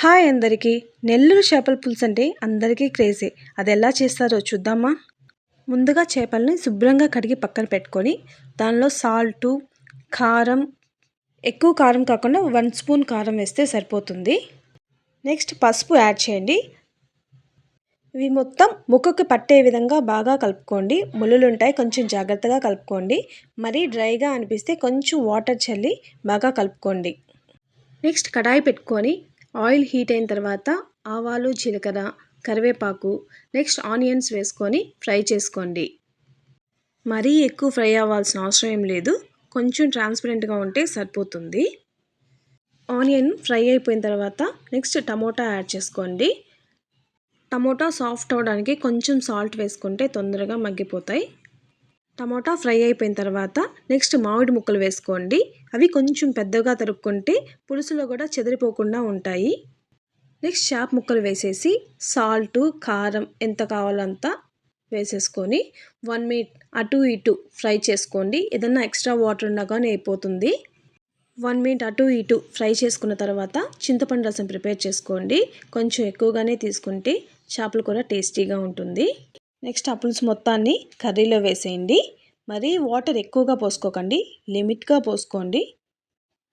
Hi అందరికీ. నెల్లూరు చేపల పులుసు అంటే అందరికీ క్రేజే. అది ఎలా చేస్తారో చూద్దామా? ముందుగా చేపల్ని శుభ్రంగా కడిగి పక్కన పెట్టుకొని దానిలో సాల్టు, కారం, ఎక్కువ కారం కాకుండా 1 స్పూన్ కారం వేస్తే సరిపోతుంది. నెక్స్ట్ పసుపు యాడ్ చేయండి. ఇవి మొత్తం ముక్కకు పట్టే విధంగా బాగా కలుపుకోండి. ముళ్ళులు ఉంటాయి, కొంచెం జాగ్రత్తగా కలుపుకోండి. మరీ డ్రైగా అనిపిస్తే కొంచెం వాటర్ చల్లి బాగా కలుపుకోండి. నెక్స్ట్ కడాయి పెట్టుకొని ఆయిల్ హీట్ అయిన తర్వాత ఆవాలు, జీలకర్ర, కరివేపాకు, నెక్స్ట్ ఆనియన్స్ వేసుకొని ఫ్రై చేసుకోండి. మరీ ఎక్కువ ఫ్రై అవ్వాల్సిన అవసరం ఏం లేదు, కొంచెం ట్రాన్స్పరెంట్గా ఉంటే సరిపోతుంది. ఆనియన్ ఫ్రై అయిపోయిన తర్వాత నెక్స్ట్ టమోటా యాడ్ చేసుకోండి. టమోటా సాఫ్ట్ అవడానికి కొంచెం సాల్ట్ వేసుకుంటే తొందరగా మగ్గిపోతాయి. టమోటా ఫ్రై అయిపోయిన తర్వాత నెక్స్ట్ మామిడి ముక్కలు వేసుకోండి. అవి కొంచెం పెద్దగా తరుక్కుంటే పులుసులో కూడా చెదిరిపోకుండా ఉంటాయి. నెక్స్ట్ చేప ముక్కలు వేసేసి సాల్టు, కారం ఎంత కావాలో అంత వేసేసుకొని 1 మినిట్ అటు ఇటు ఫ్రై చేసుకోండి. ఏదన్నా ఎక్స్ట్రా వాటర్ ఉన్నా కానీ అయిపోతుంది. 1 మినిట్ అటు ఇటు ఫ్రై చేసుకున్న తర్వాత చింతపండు రసం ప్రిపేర్ చేసుకోండి. కొంచెం ఎక్కువగానే తీసుకుంటే చేపల కూర టేస్టీగా ఉంటుంది. నెక్స్ట్ ఆ పులుసు మొత్తాన్ని కర్రీలో వేసేయండి. మరీ వాటర్ ఎక్కువగా పోసుకోకండి, లిమిట్గా పోసుకోండి.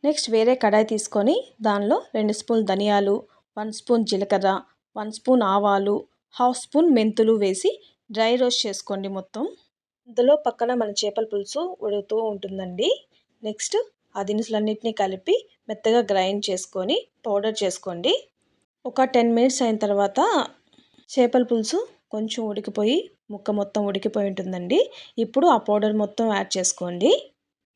నెక్స్ట్ వేరే కడాయి తీసుకొని దానిలో 2 స్పూన్ ధనియాలు, 1 స్పూన్ జీలకర్ర, 1 స్పూన్ ఆవాలు, 1/2 స్పూన్ మెంతులు వేసి డ్రై రోస్ట్ చేసుకోండి మొత్తం. ఇందులో పక్కన మన చేపల పులుసు ఉడుకుతూ ఉంటుందండి. నెక్స్ట్ ఆ దినుసులన్నింటినీ కలిపి మెత్తగా గ్రైండ్ చేసుకొని పౌడర్ చేసుకోండి. ఒక 10 మినిట్స్ అయిన తర్వాత చేపల పులుసు కొంచెం ఉడికిపోయి ముక్క మొత్తం ఉడికిపోయి ఉంటుందండి. ఇప్పుడు ఆ పౌడర్ మొత్తం యాడ్ చేసుకోండి.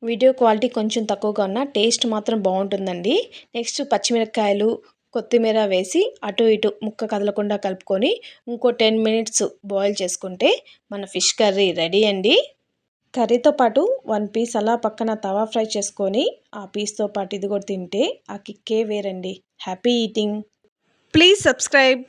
వీడియో క్వాలిటీ కొంచెం తక్కువగా ఉన్న టేస్ట్ మాత్రం బాగుంటుందండి. నెక్స్ట్ పచ్చిమిరపకాయలు, కొత్తిమీర వేసి అటు ఇటు ముక్క కదలకుండా కలుపుకొని ఇంకో 10 మినిట్స్ బాయిల్ చేసుకుంటే మన ఫిష్ కర్రీ రెడీ అండి. కర్రీతో పాటు 1 పీస్ అలా పక్కన తవా ఫ్రై చేసుకొని ఆ పీస్తో పాటు ఇది కూడా తింటే ఆ కిక్కే వేరండి. Happy eating. Please subscribe.